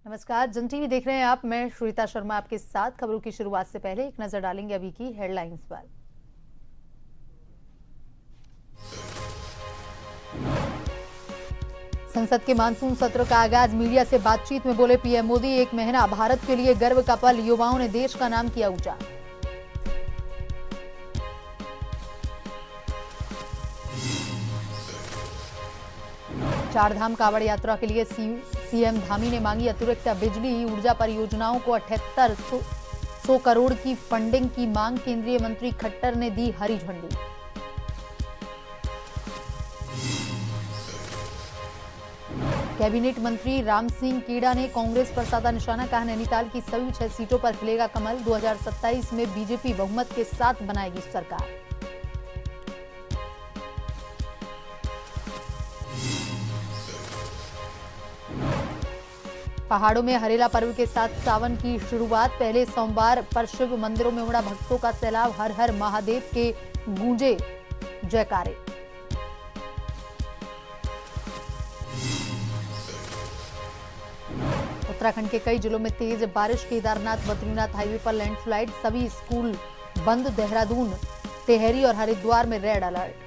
नमस्कार, जन टीवी देख रहे हैं आप। मैं श्वेता शर्मा आपके साथ। खबरों की शुरुआत से पहले एक नजर डालेंगे अभी की हेडलाइंस पर। संसद के मानसून सत्र का आगाज। मीडिया से बातचीत में बोले पीएम मोदी, एक महीना भारत के लिए गर्व का पल, युवाओं ने देश का नाम किया ऊंचा। चारधाम कांवड़ यात्रा के लिए सीएम धामी ने मांगी अतिरिक्त बिजली ऊर्जा परियोजनाओं को 7800 करोड़ की फंडिंग की मांग। केंद्रीय मंत्री खट्टर ने दी हरी झंडी। कैबिनेट मंत्री राम सिंह कीड़ा ने कांग्रेस पर साधा निशाना। कहा, नैनीताल की सभी 6 सीटों पर खिलेगा कमल। 2027 में बीजेपी बहुमत के साथ बनाएगी सरकार। पहाड़ों में हरेला पर्व के साथ सावन की शुरुआत। पहले सोमवार पर शिव मंदिरों में उमड़ा भक्तों का सैलाब। हर हर महादेव के गूंजे जयकारे। उत्तराखंड के कई जिलों में तेज बारिश। केदारनाथ बद्रीनाथ हाईवे पर लैंडस्लाइड। सभी स्कूल बंद। देहरादून, टेहरी और हरिद्वार में रेड अलर्ट।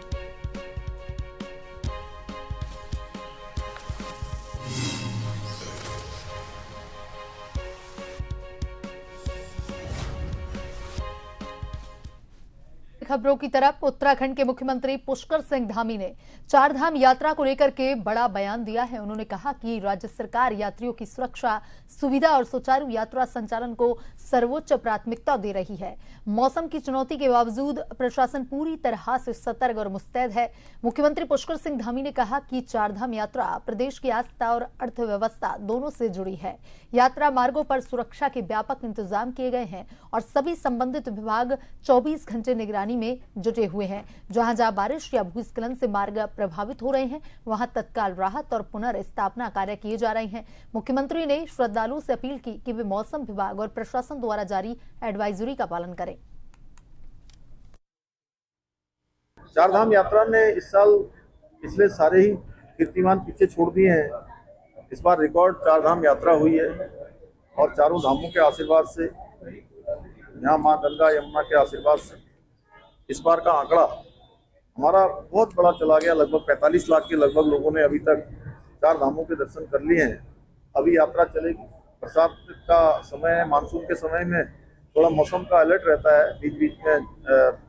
खबरों की तरफ। उत्तराखंड के मुख्यमंत्री पुष्कर सिंह धामी ने चारधाम यात्रा को लेकर के बड़ा बयान दिया है। उन्होंने कहा कि राज्य सरकार यात्रियों की सुरक्षा, सुविधा और सुचारू यात्रा संचालन को सर्वोच्च प्राथमिकता दे रही है। मौसम की चुनौती के बावजूद प्रशासन पूरी तरह से सतर्क और मुस्तैद है। मुख्यमंत्री पुष्कर सिंह धामी ने कहा कि चारधाम यात्रा प्रदेश की आस्था और अर्थव्यवस्था दोनों से जुड़ी है। यात्रा मार्गों पर सुरक्षा के व्यापक इंतजाम किए गए हैं और सभी संबंधित विभाग 24 घंटे निगरानी में जुटे हुए हैं। जहां जहां बारिश या भूस्खलन से मार्ग प्रभावित हो रहे हैं, वहां तत्काल राहत और पुनर्स्थापना कार्य किए जा रहे हैं। मुख्यमंत्री ने श्रद्धालुओं से अपील की कि वे मौसम विभाग और प्रशासन द्वारा जारी एडवाइजरी का पालन करें। चारधाम यात्रा ने इस साल पिछले सारे ही कीर्तिमान पीछे छोड़ दिए हैं। इस बार रिकॉर्ड चारधाम यात्रा हुई है और चारों धामों के आशीर्वाद से, यहाँ माँ गंगा यमुना के आशीर्वाद से इस बार का आंकड़ा हमारा बहुत बड़ा चला गया। लगभग 45 लाख के लगभग लोगों ने अभी तक चार धामों के दर्शन कर लिए हैं। अभी यात्रा चलेगी। बरसात का समय है, मानसून के समय में थोड़ा मौसम का अलर्ट रहता है, बीच बीच में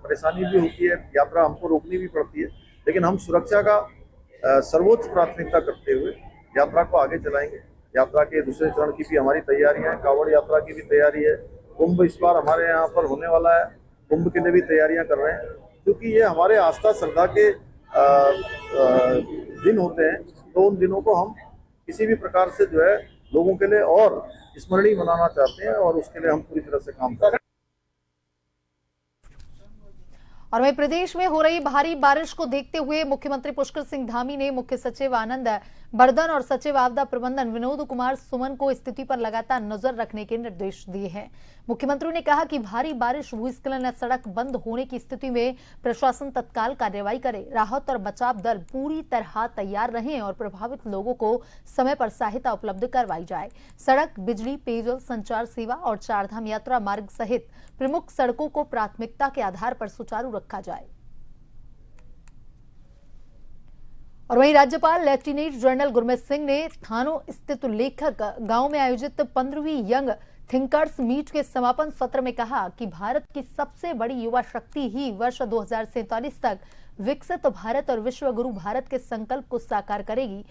परेशानी भी होती है, यात्रा हमको रोकनी भी पड़ती है, लेकिन हम सुरक्षा का सर्वोच्च प्राथमिकता करते हुए यात्रा को आगे चलाएंगे। यात्रा के दूसरे चरण की भी हमारी तैयारियां हैं, कांवड़ यात्रा की भी तैयारी है, कुंभ इस बार हमारे यहाँ पर होने वाला है, कुंभ के लिए भी तैयारियां कर रहे हैं, क्योंकि ये हमारे आस्था श्रद्धा के दिन होते हैं। तो उन दिनों को हम किसी भी प्रकार से जो है लोगों के लिए और स्मरणीय बनाना चाहते हैं और उसके लिए हम पूरी तरह से काम कर रहे हैं। और वहीं प्रदेश में हो रही भारी बारिश को देखते हुए मुख्यमंत्री पुष्कर सिंह धामी ने मुख्य सचिव आनंद बर्धन और सचिव आपदा प्रबंधन विनोद कुमार सुमन को स्थिति पर लगातार नजर रखने के निर्देश दिए हैं। मुख्यमंत्री ने कहा कि भारी बारिश, भूस्खलन या सड़क बंद होने की स्थिति में प्रशासन तत्काल कार्रवाई करे। राहत और बचाव दल पूरी तरह तैयार रहें और प्रभावित लोगों को समय पर सहायता उपलब्ध करवाई जाए। सड़क, बिजली, पेयजल, संचार सेवा और चारधाम यात्रा मार्ग सहित प्रमुख सड़कों को प्राथमिकता के आधार पर सुचारू रखा जाए। और वहीं राज्यपाल लेफ्टिनेंट जनरल गुरमीत सिंह ने थानों स्थित लेखक गांव में आयोजित 15वीं यंग थिंकर्स मीट के समापन सत्र में कहा कि भारत की सबसे बड़ी युवा शक्ति ही वर्ष 2047 तक विकसित भारत और विश्व गुरु भारत के संकल्प को साकार करेगी।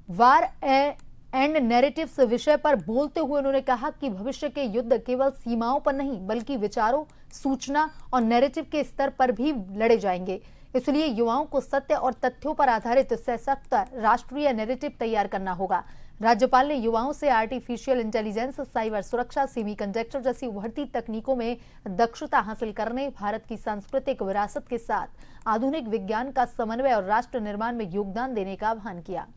वार एंड नैरेटिव्स विषय पर बोलते हुए उन्होंने कहा कि भविष्य के युद्ध केवल सीमाओं पर नहीं बल्कि विचारों, सूचना और नैरेटिव के स्तर पर भी लड़े जाएंगे। इसलिए युवाओं को सत्य और तथ्यों पर आधारित सशक्त राष्ट्रीय नैरेटिव तैयार करना होगा। राज्यपाल ने युवाओं से आर्टिफिशियल इंटेलिजेंस, साइबर सुरक्षा, सेमीकंडक्टर जैसी उभरती तकनीकों में दक्षता हासिल करने, भारत की सांस्कृतिक विरासत के साथ आधुनिक विज्ञान का समन्वय और राष्ट्र निर्माण में योगदान देने का आह्वान किया।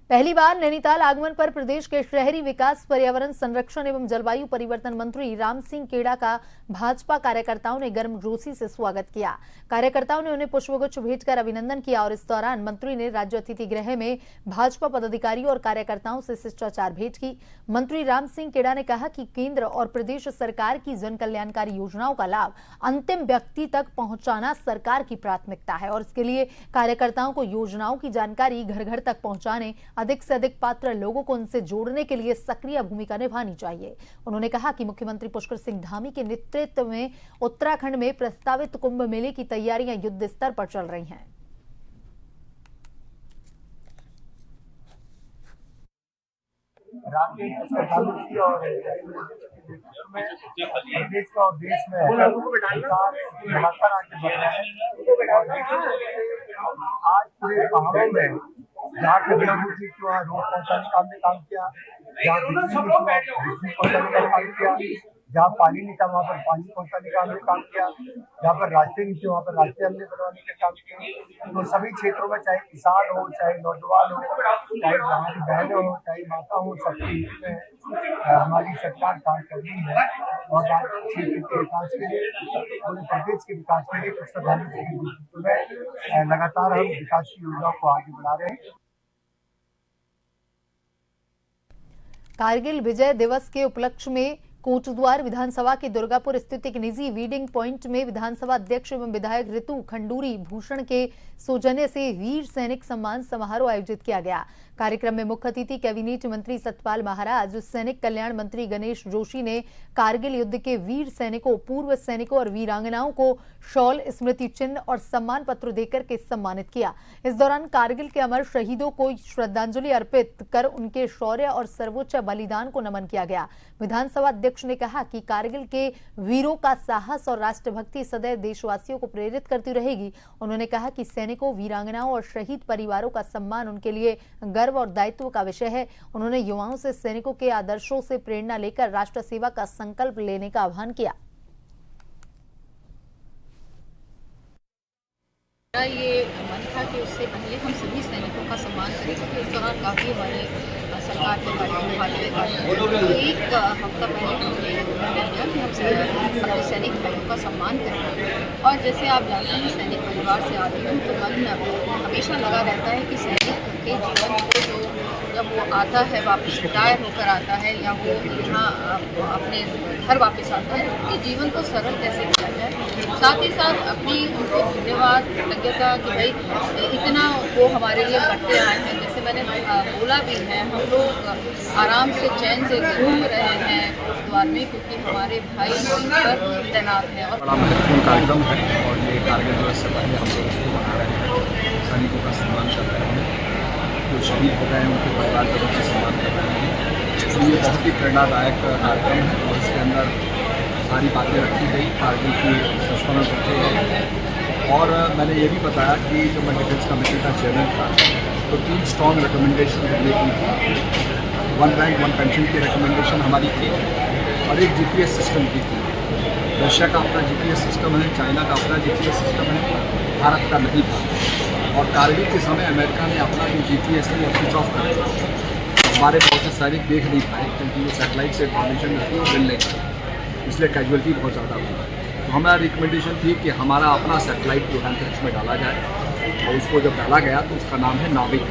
पहली बार नैनीताल आगमन पर प्रदेश के शहरी विकास, पर्यावरण संरक्षण एवं जलवायु परिवर्तन मंत्री राम सिंह केड़ा का भाजपा कार्यकर्ताओं ने गर्मजोशी से स्वागत किया। कार्यकर्ताओं ने उन्हें पुष्पगुच्छ भेजकर अभिनंदन किया और इस दौरान मंत्री ने राज्य अतिथि गृह में भाजपा पदाधिकारियों और कार्यकर्ताओं से शिष्टाचार भेंट की। मंत्री राम सिंह केड़ा ने कहा कि केंद्र और प्रदेश सरकार की जन कल्याणकारी योजनाओं का लाभ अंतिम व्यक्ति तक पहुंचाना सरकार की प्राथमिकता है और इसके लिए कार्यकर्ताओं को योजनाओं की जानकारी घर घर तक पहुंचाने, अधिक से अधिक पात्र लोगों को उनसे जोड़ने के लिए सक्रिय भूमिका निभानी चाहिए। उन्होंने कहा कि मुख्यमंत्री पुष्कर सिंह धामी के नेतृत्व में उत्तराखंड में प्रस्तावित कुंभ मेले की तैयारियां युद्ध स्तर पर चल रही हैं। प्रधानमंत्री और प्रदेश का और देश में लगातार आगे बढ़ रहा है। आज पूरे पहाड़ों में जहाँ कचरा मुक्ति की वहाँ रोड पहुँचाने का हमने काम किया, जहाँ बिजली पहुँचाने का काम किया, जहाँ पानी नहीं था वहाँ पर पानी पहुँचाने का हमने काम किया, जहाँ पर रास्ते नहीं थे वहाँ पर रास्ते हमने बनवाने का काम किया। तो सभी क्षेत्रों में चाहे किसान हो, चाहे नौजवान हो, चाहे हमारी बहनें हो, चाहे माता हो, सबकी इसमें हमारी सरकार काम कर रही है और क्षेत्र के विकास के लिए, पूरे प्रदेश के विकास के लिए प्रधानमंत्री के नेतृत्व में लगातार हम विकास की योजनाओं को आगे बढ़ा रहे हैं। कारगिल विजय दिवस के उपलक्ष्य में कोटद्वार विधानसभा के दुर्गापुर स्थित एक निजी रीडिंग पॉइंट में विधानसभा अध्यक्ष एवं विधायक ऋतु खंडूरी भूषण के सौजन्य से वीर सैनिक सम्मान समारोह आयोजित किया गया। कार्यक्रम में मुख्य अतिथि कैबिनेट मंत्री सतपाल महाराज, सैनिक कल्याण मंत्री गणेश जोशी ने कारगिल युद्ध के वीर सैनिकों, पूर्व सैनिकों और वीरांगनाओं को शॉल, स्मृति चिन्ह और सम्मान पत्र देकर के सम्मानित किया। इस दौरान कारगिल के अमर शहीदों को श्रद्धांजलि अर्पित कर उनके शौर्य और सर्वोच्च बलिदान को नमन किया गया। विधानसभा अध्यक्ष ने कहा कि कारगिल के वीरों का साहस और राष्ट्रभक्ति सदैव देशवासियों को प्रेरित करती रहेगी। उन्होंने कहा कि सैनिकों, वीरांगनाओं और शहीद परिवारों का सम्मान उनके लिए गर्व और दायित्व का विषय है। उन्होंने युवाओं से सैनिकों के आदर्शों से प्रेरणा लेकर राष्ट्र सेवा का संकल्प लेने का आह्वान किया। ये मन था कि उससे पहले हम सभी सैनिकों का सम्मान करेंगे। इस दौरान काफ़ी हमारे सरकार के कार्यक्रम एक हफ्ता पहले हमने निर्णय लिया कि हम अपने सैनिक भाइयों का सम्मान करेंगे। और जैसे आप जानते हैं, सैनिक परिवार से आती हूँ तो मन हमेशा लगा रहता है कि सैनिक के जीवन को जो जब वो आता है, वापस रिटायर होकर आता है या वो यहाँ अपने घर वापस आता है, उनके जीवन को सरल कैसे किया जाए। साथ ही साथ अपनी उनको धन्यवाद, कृतज्ञता कि भाई इतना वो हमारे लिए करते आए हैं। जैसे मैंने बोला भी है, हम लोग आराम से चैन से घूम रहे हैं कोटद्वार में, क्योंकि हमारे भाई पर तैनात हैं। और बड़ा महत्वपूर्ण कार्यक्रम है और ये कारगिल दिवस से पहले हम लोग इसको मना रहे हैं। सैनिकों का सम्मान कर रहे हैं, जो शहीद हो गए हैं उनके परिवार का भी सम्मान कर रहे हैं। ये बहुत ही प्रेरणादायक कार्यक्रम है और इसके अंदर सारी बातें रखी गई, कारगिल की संस्मरण रखे गए। और मैंने ये भी बताया कि जब मैं डिफेंस कमेटी का चेयरमैन था तो 3 स्ट्रॉन्ग रिकमेंडेशन हमने की थी। 1 रैंक 1 पेंशन की रिकमेंडेशन हमारी थी और एक जीपीएस सिस्टम की थी। रशिया का अपना जीपीएस सिस्टम है, चाइना का अपना जीपीएस सिस्टम है, भारत का नहीं था। और कारगिल के समय अमेरिका ने अपना जो जीपीएस है वो स्विच ऑफ कर दिया। हमारे बहुत से सैनिक देख नहीं पाए क्योंकि वो सैटेलाइट से इन्फॉर्मेशन रहती है वो मिल नहीं पाई, इसलिए कैजुअलिटी बहुत ज़्यादा हुआ। तो हमारा रिकमेंडेशन थी कि हमारा अपना सैटेलाइट जो है अंतरिक्ष में डाला जाए और उसको जब डाला गया तो उसका नाम है नाविक।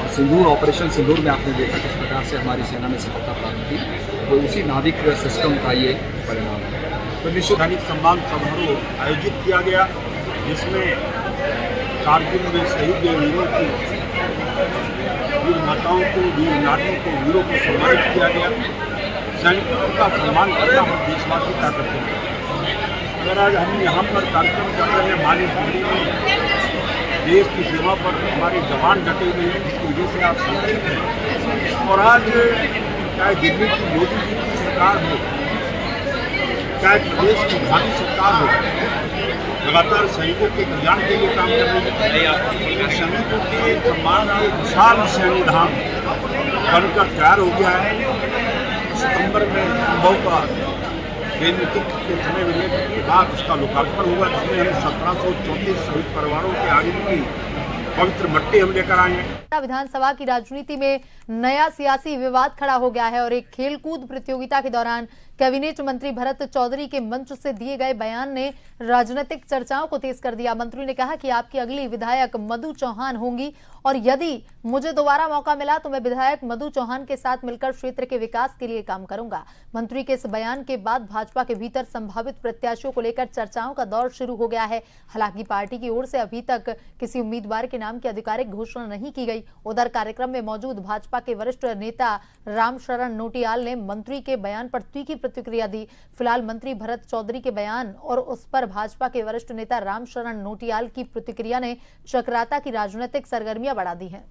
और सिंदूर, ऑपरेशन सिंदूर में आपने देखा किस प्रकार से हमारी सेना में सफलता प्राप्त की, तो उसी नाविक सिस्टम का ये परिणाम है। तो निश्चित सैनिक सम्मान समारोह आयोजित किया गया, जिसमें कारगिल में शहीद वीरों की, वीर माताओं को, वीर नारियों को, वीरों को सम्मानित किया गया। सैनिकों का सम्मान करना हम देशवासी क्या करते हैं। अगर आज हम यहाँ पर कार्यक्रम कर रहे हैं, हमारी जिंदगी में देश की सेवा पर हमारे जवान डटे हुए हैं, जिसकी वजह से आप संतुष्ट हैं। और आज चाहे दिल्ली की मोदी जी की सरकार हो, चाहे प्रदेश की भावी सरकार हो, लगातार सैनिकों के कल्याण के लिए काम कर रही है। सैनिकों के सम्मान के विशाल सैन्य धाम बनकर तैयार हो गया है। सितंबर में संभव का केंद्र के समय के बाद उसका लोकार्पण हुआ, जिसमें हम 1734 शहीद परिवारों के आगे की पवित्र मट्टी हम लेकर आए हैं। विधानसभा की राजनीति में नया सियासी विवाद खड़ा हो गया है और एक खेलकूद प्रतियोगिता के दौरान कैबिनेट मंत्री भरत चौधरी के मंच से दिए गए बयान ने राजनीतिक चर्चाओं को तेज कर दिया। मंत्री ने कहा कि आपकी अगली विधायक मधु चौहान होंगी और यदि मुझे दोबारा मौका मिला तो मैं विधायक मधु चौहान के साथ मिलकर क्षेत्र के विकास के लिए काम करूंगा। मंत्री के इस बयान के बाद भाजपा के भीतर संभावित प्रत्याशियों को लेकर चर्चाओं का दौर शुरू हो गया है। हालांकि पार्टी की ओर से अभी तक किसी उम्मीदवार के नाम की आधिकारिक घोषणा नहीं की गई। उधर कार्यक्रम में मौजूद भाजपा के वरिष्ठ नेता रामशरण नोटियाल ने मंत्री के बयान पर तीखी प्रतिक्रिया दी। फिलहाल मंत्री भरत चौधरी के बयान और उस पर भाजपा के वरिष्ठ नेता रामशरण नोटियाल की प्रतिक्रिया ने चक्राता की राजनीतिक सरगर्मियां बढ़ा दी हैं।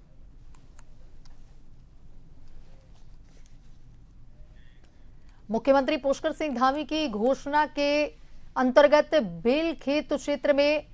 मुख्यमंत्री पुष्कर सिंह धामी की घोषणा के अंतर्गत बेलखेत क्षेत्र में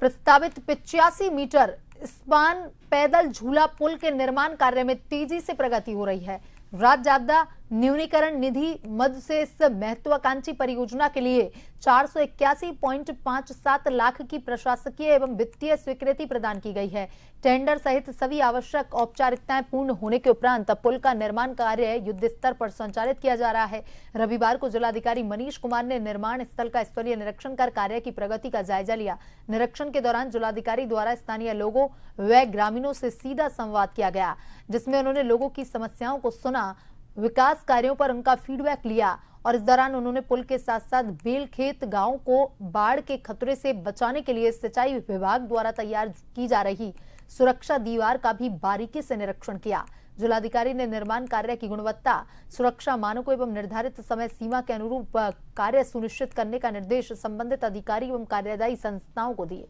प्रस्तावित 85 मीटर स्पान पैदल झूला पुल के निर्माण कार्य में तेजी से प्रगति हो रही है। राज्य आपदा न्यूनीकरण निधि मद से इस महत्वाकांक्षी परियोजना के लिए 481.57 लाख की प्रशासकीय एवं वित्तीय स्वीकृति प्रदान की गई है। टेंडर सहित सभी आवश्यक औपचारिकताएं पूर्ण होने के उपरांत पुल का निर्माण कार्य युद्ध स्तर पर संचालित किया जा रहा है। रविवार को जिलाधिकारी मनीष कुमार ने निर्माण स्थल का स्थलीय निरीक्षण कर कार्य की प्रगति का जायजा लिया। निरीक्षण के दौरान जिलाधिकारी द्वारा स्थानीय लोगों व ग्रामीणों से सीधा संवाद किया गया, जिसमें उन्होंने लोगों की समस्याओं को सुना, विकास कार्यों पर उनका फीडबैक लिया और इस दौरान उन्होंने पुल के साथ साथ बेलखेत गांव को बाढ़ के खतरे से बचाने के लिए सिंचाई विभाग द्वारा तैयार की जा रही सुरक्षा दीवार का भी बारीकी से निरीक्षण किया। जिलाधिकारी ने निर्माण कार्य की गुणवत्ता, सुरक्षा मानकों एवं निर्धारित समय सीमा के अनुरूप कार्य सुनिश्चित करने का निर्देश संबंधित अधिकारी एवं कार्यदायी संस्थाओं को दिए।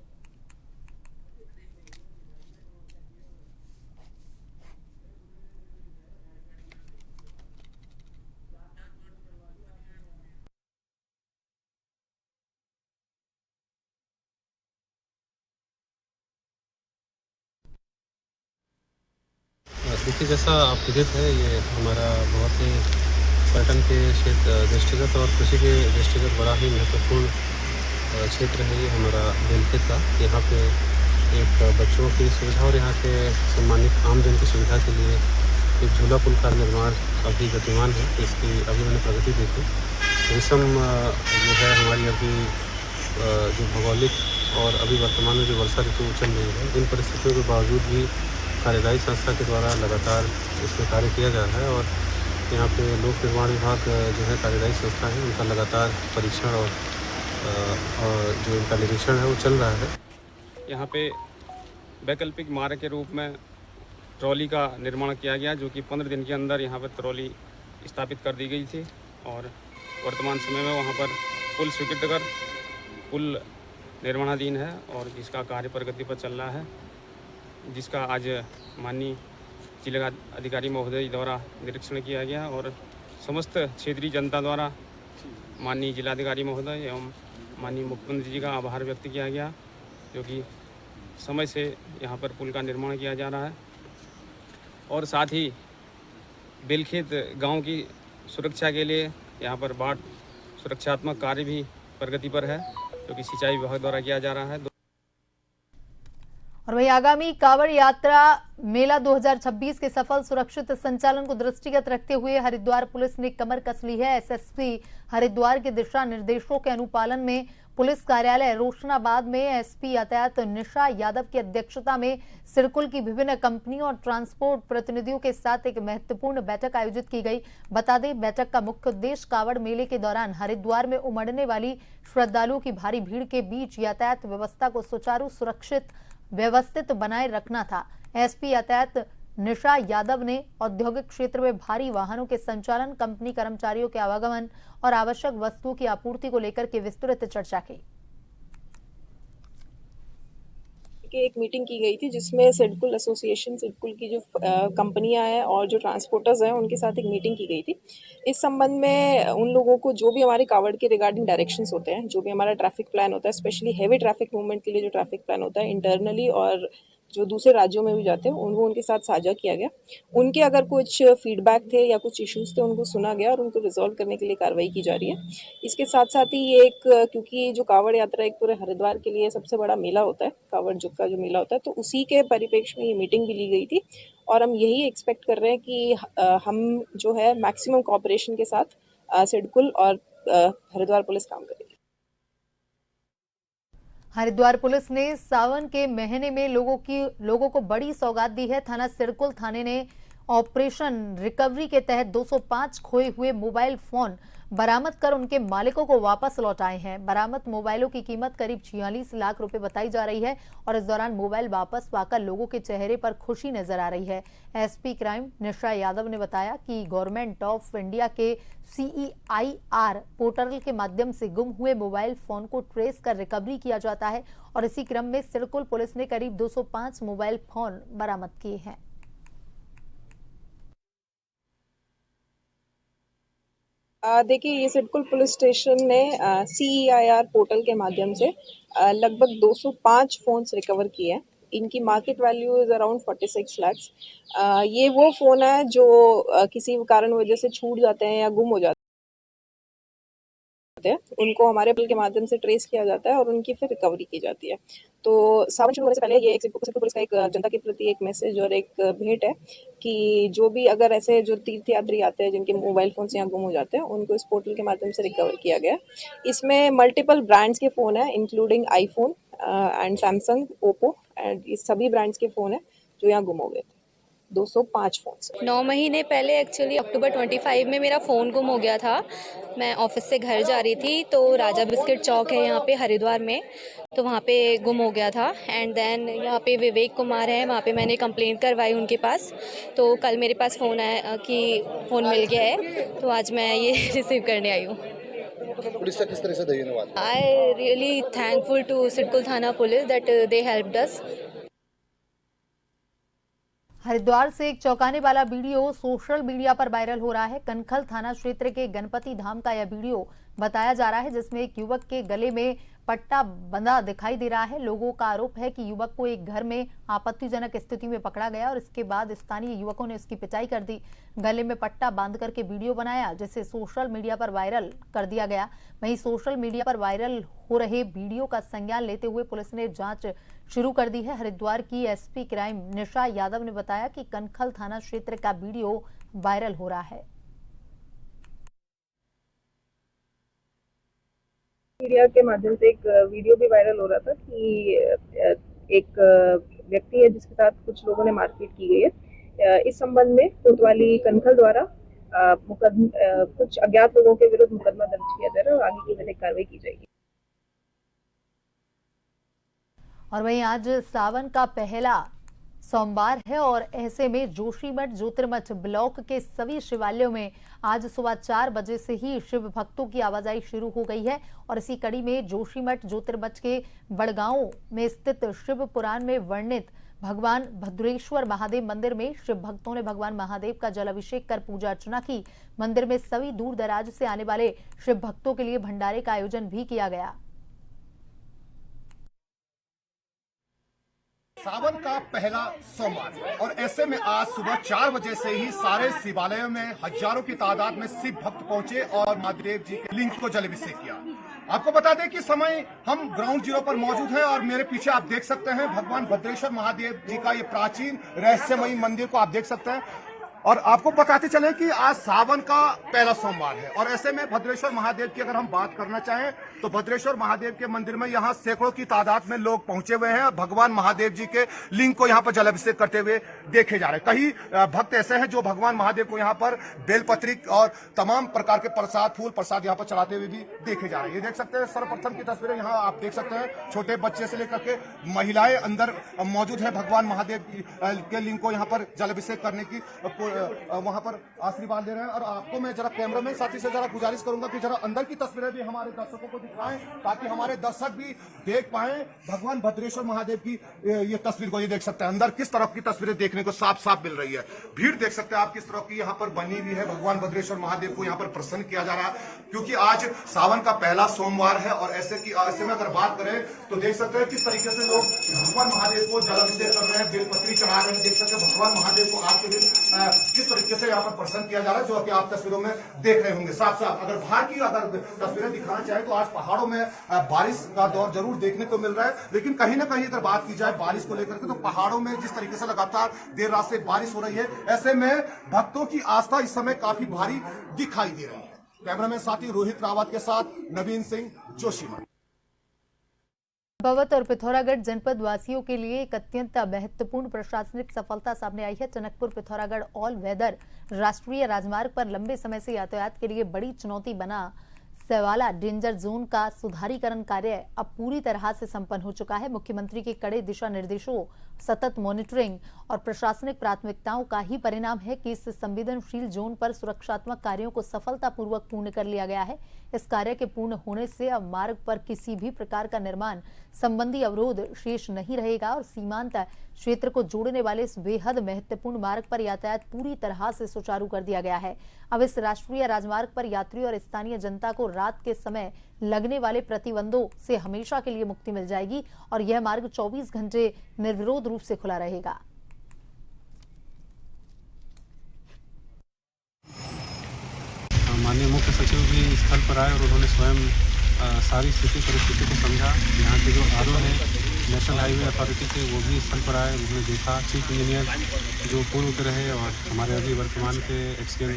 देखिए, जैसा आप विदित है, ये हमारा बहुत ही पर्यटन के क्षेत्र दृष्टिगत और कृषि के दृष्टिगत बड़ा ही महत्वपूर्ण क्षेत्र है ये हमारा बेलखेत का। यहाँ पे एक बच्चों की सुविधा और यहाँ के सम्मानित आमजन की सुविधा के लिए एक झूला पुल का निर्माण अभी गतिमान है। इसकी अभी मैंने प्रगति देखी। मौसम जो है हमारी अभी जो भौगोलिक और अभी वर्तमान में जो वर्षा ऋतु चल रही है, इन परिस्थितियों के बावजूद भी कार्यदायी संस्था के द्वारा लगातार इसमें कार्य किया जा रहा है और यहाँ पे लोक निर्माण विभाग जो है कार्यदायी संस्था है, उनका लगातार परीक्षण और जो इनका निरीक्षण है वो चल रहा है। यहाँ पे वैकल्पिक मार्ग के रूप में ट्रॉली का निर्माण किया गया, जो कि 15 दिन के अंदर यहाँ पर ट्रॉली स्थापित कर दी गई थी और वर्तमान समय में वहाँ पर पुल स्वीकृत कर पुल निर्माणाधीन है और जिसका कार्य प्रगति पर चल रहा है, जिसका आज माननीय जिला अधिकारी महोदय द्वारा निरीक्षण किया गया और समस्त क्षेत्रीय जनता द्वारा माननीय जिलाधिकारी महोदय एवं माननीय मुख्यमंत्री जी का आभार व्यक्त किया गया, जो कि समय से यहाँ पर पुल का निर्माण किया जा रहा है। और साथ ही बेलखेत गांव की सुरक्षा के लिए यहाँ पर बाढ़ सुरक्षात्मक कार्य भी प्रगति पर है, जो कि सिंचाई विभाग द्वारा किया जा रहा है। और वही आगामी कांवड़ यात्रा मेला 2026 के सफल सुरक्षित संचालन को दृष्टिगत रखते हुए हरिद्वार पुलिस ने कमर कस ली है। एसएसपी हरिद्वार के दिशा निर्देशों के अनुपालन में पुलिस कार्यालय रोशनाबाद में एसपी यातायात निशा यादव की अध्यक्षता में सिडकुल की विभिन्न कंपनियों और ट्रांसपोर्ट प्रतिनिधियों के साथ एक महत्वपूर्ण बैठक आयोजित की गई। बता दें, बैठक का मुख्य उद्देश्य कांवड़ मेले के दौरान हरिद्वार में उमड़ने वाली श्रद्धालुओं की भारी भीड़ के बीच यातायात व्यवस्था को सुचारू, सुरक्षित, व्यवस्थित बनाए रखना था। एसपी यातायात निशा यादव ने औद्योगिक क्षेत्र में भारी वाहनों के संचालन, कंपनी कर्मचारियों के आवागमन और आवश्यक वस्तुओं की आपूर्ति को लेकर के विस्तृत चर्चा की। एक मीटिंग की गई थी जिसमें सिडकुल एसोसिएशन, सिडकुल की जो कंपनियां हैं और जो ट्रांसपोर्टर्स हैं, उनके साथ एक मीटिंग की गई थी। इस संबंध में उन लोगों को जो भी हमारे कांवड़ के रिगार्डिंग डायरेक्शंस होते हैं, जो भी हमारा ट्रैफिक प्लान होता है, स्पेशली हैवी ट्रैफिक मूवमेंट के लिए जो ट्रैफिक प्लान होता है इंटरनली और जो दूसरे राज्यों में भी जाते हैं उनको उनके साथ साझा किया गया। उनके अगर कुछ फीडबैक थे या कुछ इश्यूज़ थे उनको सुना गया और उनको रिजॉल्व करने के लिए कार्रवाई की जा रही है। इसके साथ-साथ ही ये एक क्योंकि जो कांवड़ यात्रा एक पूरे हरिद्वार के लिए सबसे बड़ा मेला होता है, कांवड़ जुग का जो मेला होता है, तो उसी के परिप्रेक्ष्य में ये मीटिंग भी ली गई थी और हम यही एक्सपेक्ट कर रहे हैं कि हम जो है मैक्सिमम कोऑपरेशन के साथ सिडकुल और हरिद्वार पुलिस काम करेगी। हरिद्वार पुलिस ने सावन के महीने में लोगों को बड़ी सौगात दी है। थाना सिडकुल थाने ने ऑपरेशन रिकवरी के तहत 205 खोए हुए मोबाइल फोन बरामद कर उनके मालिकों को वापस लौटाए हैं। बरामद मोबाइलों की कीमत करीब 46 लाख रुपए बताई जा रही है और इस दौरान मोबाइल वापस पाकर लोगों के चेहरे पर खुशी नजर आ रही है। एसपी क्राइम निशा यादव ने बताया कि गवर्नमेंट ऑफ इंडिया के CEIR पोर्टल के माध्यम से गुम हुए मोबाइल फोन को ट्रेस कर रिकवरी किया जाता है और इसी क्रम में सिडकुल पुलिस ने करीब 205 मोबाइल फोन बरामद किए हैं। देखिए, ये सिडकुल पुलिस स्टेशन ने CEIR पोर्टल के माध्यम से लगभग 205 फ़ोन्स रिकवर किए हैं। इनकी market value is around 46 lakhs. ये वो फ़ोन है जो किसी कारण वजह से छूट जाते हैं या गुम हो जाते हैं, उनको हमारे पोर्टल के माध्यम से ट्रेस किया जाता है और उनकी फिर रिकवरी की जाती है। तो सावन शुरू होने से पहले ये एक सिडकुल पुलिस का एक जनता के प्रति एक मैसेज और एक भेंट है कि जो भी अगर ऐसे जो तीर्थयात्री आते हैं जिनके मोबाइल फोन यहाँ गुम हो जाते हैं उनको इस पोर्टल के माध्यम से रिकवर किया गया। इसमें मल्टीपल ब्रांड्स के फ़ोन हैं including iPhone and Samsung, Oppo and ये सभी ब्रांड्स के फ़ोन हैं जो यहाँ गुम हो गए थे। 205 फ़ोन। 9 महीने पहले एक्चुअली अक्टूबर 25 में मेरा फ़ोन गुम हो गया था। मैं ऑफिस से घर जा रही थी तो राजा बिस्किट चौक है यहाँ पे हरिद्वार में, तो वहाँ पे गुम हो गया था। एंड देन यहाँ पे विवेक कुमार है, वहाँ पे मैंने कंप्लेंट करवाई उनके पास। तो कल मेरे पास फ़ोन आया कि फ़ोन मिल गया है, तो आज मैं ये रिसीव करने आई हूँ। पुलिस का किस तरह से धन्यवाद। I really thankful to Sidcul थाना police that they helped us. Haridwar से एक चौंकाने वाला वीडियो सोशल मीडिया पर वायरल हो रहा है। कनखल थाना क्षेत्र के गणपति धाम का यह वीडियो बताया जा रहा है जिसमें एक युवक के गले में पट्टा बंधा दिखाई दे रहा है। लोगों का आरोप है कि युवक को एक घर में आपत्तिजनक स्थिति में पकड़ा गया और इसके बाद स्थानीय युवकों ने उसकी पिटाई कर दी। गले में पट्टा बांध करके वीडियो बनाया जिसे सोशल मीडिया पर वायरल कर दिया गया। वहीं सोशल मीडिया पर वायरल हो रहे वीडियो का संज्ञान लेते हुए पुलिस ने जांच शुरू कर दी है। हरिद्वार की एसपी क्राइम निशा यादव ने बताया कि कनखल थाना क्षेत्र का वीडियो वायरल हो रहा है। मीडिया के माध्यम से एक वीडियो भी वायरल हो रहा था कि एक व्यक्ति है जिसके साथ कुछ लोगों ने मारपीट की गई है। इस संबंध में कोतवाली कनखल द्वारा कुछ अज्ञात लोगों के विरुद्ध मुकदमा दर्ज किया जा रहा है और आगे की विधिक कार्रवाई की जाएगी। और वहीं आज सावन का पहला सोमवार है और ऐसे में जोशीमठ ज्योतिर्मठ ब्लॉक के सभी शिवालयों में आज सुबह 4 बजे से ही शिव भक्तों की आवाजाही शुरू हो गई है और इसी कड़ी में जोशीमठ ज्योतिर्मठ के बड़गांव में स्थित शिव पुराण में वर्णित भगवान भद्रेश्वर महादेव मंदिर में शिव भक्तों ने भगवान महादेव का जल अभिषेक कर पूजा अर्चना की। मंदिर में सभी दूर दराज से आने वाले शिव भक्तों के लिए भंडारे का आयोजन भी किया गया। सावन का पहला सोमवार और ऐसे में आज सुबह 4 बजे से ही सारे शिवालयों में हजारों की तादाद में शिव भक्त पहुंचे और महादेव जी के लिंग को जलाभिषेक किया। आपको बता दें कि समय हम ग्राउंड जीरो पर मौजूद हैं और मेरे पीछे आप देख सकते हैं भगवान भद्रेश्वर महादेव जी का ये प्राचीन रहस्यमयी मंदिर को आप देख सकते हैं। और आपको बताते चले कि आज सावन का पहला सोमवार है और ऐसे में भद्रेश्वर महादेव की अगर हम बात करना चाहें तो भद्रेश्वर महादेव के मंदिर में यहाँ सैकड़ों की तादाद में लोग पहुंचे हुए हैं। भगवान महादेव जी के लिंग को यहाँ पर जलाभिषेक करते हुए देखे जा रहे हैं। कई भक्त ऐसे हैं जो भगवान महादेव को यहाँ पर बेलपत्री और तमाम प्रकार के प्रसाद यहाँ पर चढ़ाते हुए भी देखे जा रहे हैं। ये देख सकते हैं सर्वप्रथम की तस्वीरें यहाँ आप देख सकते हैं। छोटे बच्चे से लेकर के महिलाएं अंदर मौजूद है भगवान महादेव के लिंग को यहाँ पर जलाभिषेक करने की वो वहां पर आशीर्वाद दे रहे हैं। और आपको मैं जरा कैमरामैन साथी से जरा गुजारिश करूंगा कि जरा अंदर की तस्वीरें भी हमारे दर्शकों को दिखाएं, ताकि हमारे दर्शक भी देख पाए भगवान भद्रेश्वर महादेव की ये तस्वीर को। ये देख सकते हैं अंदर किस तरह की तस्वीरें देखने को साफ साफ मिल रही है। भीड़ देख सकते हैं आप किस तरह की यहाँ पर बनी हुई है। भगवान भद्रेश्वर महादेव को यहाँ पर प्रसन्न किया जा रहा है, क्योंकि आज सावन का पहला सोमवार है। और ऐसे में अगर बात करें तो देख सकते हैं किस तरीके से लोग भगवान महादेव को जलाभिषेक कर रहे हैं, बेलपत्री चढ़ा रहे हैं। देख सकते हैं भगवान महादेव को आज के दिन किस तरीके से यहाँ पर प्रसन्न किया जा रहा है, जो कि आप तस्वीरों में देख रहे होंगे साफ साफ। अगर बाहर की अगर तस्वीरें दिखाना चाहे तो आज पहाड़ों में बारिश का दौर जरूर देखने को मिल रहा है, लेकिन कहीं ना कहीं अगर बात की जाए बारिश को लेकर के तो पहाड़ों में जिस तरीके से लगातार देर रात से बारिश हो रही है, ऐसे में भक्तों की आस्था इस समय काफी भारी दिखाई दे रही है। कैमरामैन साथी रोहित रावत के साथ नवीन सिंह जोशीमठ। चंपावत और पिथौरागढ़ जनपद वासियों के लिए एक अत्यंत महत्वपूर्ण प्रशासनिक सफलता सामने आई है। टनकपुर पिथौरागढ़ ऑल वेदर राष्ट्रीय राजमार्ग पर लंबे समय से यातायात के लिए बड़ी चुनौती बना सवाला डेंजर जोन का सुधारीकरण कार्य अब पूरी तरह से संपन्न हो चुका है। मुख्यमंत्री के कड़े दिशा निर्देशों, सतत मॉनिटरिंग और प्रशासनिक प्राथमिकताओं का ही परिणाम है कि इस संवेदनशील जोन पर सुरक्षात्मक कार्यों को सफलतापूर्वक पूर्ण कर लिया गया है। इस कार्य के पूर्ण होने से अब मार्ग पर किसी भी प्रकार का निर्माण संबंधी अवरोध शेष नहीं रहेगा और सीमांत क्षेत्र को जोड़ने वाले इस बेहद महत्वपूर्ण मार्ग पर यातायात पूरी तरह से सुचारू कर दिया गया है। अब इस राष्ट्रीय राजमार्ग पर यात्रियों और स्थानीय जनता को रात के समय लगने वाले प्रतिबंधों से हमेशा के लिए मुक्ति मिल जाएगी और यह मार्ग 24 घंटे निर्विरोध रूप से खुला रहेगा। माननीय मुख्य सचिव भी स्थल पर आए और उन्होंने स्वयं सारी परिस्थिति को समझा। यहाँ के जो आरओ है नेशनल हाईवे अथॉरिटी के, वो भी स्थल पर आए, उन्होंने देखा। चीफ इंजीनियर जो पूर्व के रहे और हमारे अभी वर्तमान के एक्सकेन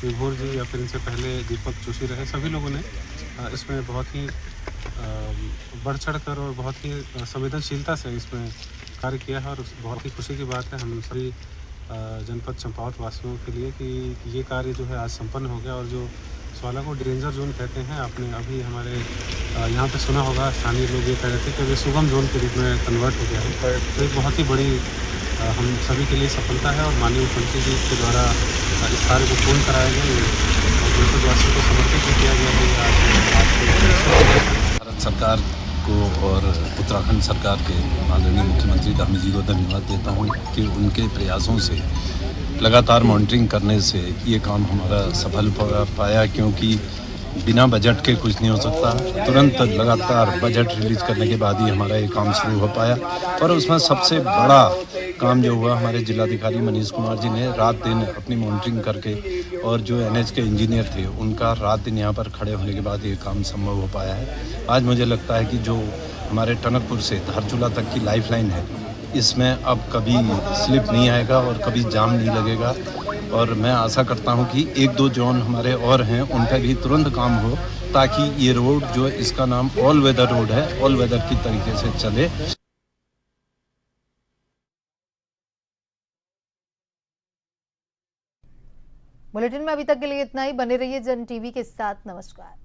विभोर जी या फिर इनसे पहले दीपक जोशी रहे, सभी लोगों ने इसमें बहुत ही बढ़ चढ़ कर और बहुत ही संवेदनशीलता से इसमें कार्य किया है। और बहुत ही खुशी की बात है हम सभी जनपद चंपावत वासियों के लिए कि ये कार्य जो है आज संपन्न हो गया। और जो सवाला को डेंजर जोन कहते हैं, आपने अभी हमारे यहाँ पे सुना होगा, स्थानीय लोग ये कह रहे थे कि वे सुगम जोन के रूप में कन्वर्ट हो गया है। तो एक बहुत ही बड़ी हम सभी के लिए सफलता है और माननीय मुख्यमंत्री जी के द्वारा इस कार्य को पूर्ण कराया गया और जनपद वासियों को समर्पित किया गया है। भारत सरकार को और उत्तराखंड सरकार के माननीय मुख्यमंत्री धामी जी को धन्यवाद देता हूँ कि उनके प्रयासों से लगातार मॉनिटरिंग करने से ये काम हमारा सफल पाया, क्योंकि बिना बजट के कुछ नहीं हो सकता। तुरंत लगातार बजट रिलीज करने के बाद ही हमारा ये काम शुरू हो पाया। और उसमें सबसे बड़ा काम जो हुआ, हमारे जिलाधिकारी मनीष कुमार जी ने रात दिन अपनी मॉनिटरिंग करके, और जो एनएच के इंजीनियर थे उनका रात दिन यहाँ पर खड़े होने के बाद ये काम संभव हो पाया है। आज मुझे लगता है कि जो हमारे टनकपुर से धारचूला तक की लाइफलाइन है, इसमें अब कभी स्लिप नहीं आएगा और कभी जाम नहीं लगेगा। और मैं आशा करता हूं कि 1-2 जोन हमारे और हैं, उन पर भी तुरंत काम हो, ताकि ये रोड जो इसका नाम ऑल वेदर रोड है, ऑल वेदर की तरीके से चले। बुलेटिन में अभी तक के लिए इतना ही। बने रहिए जन टीवी के साथ। नमस्कार।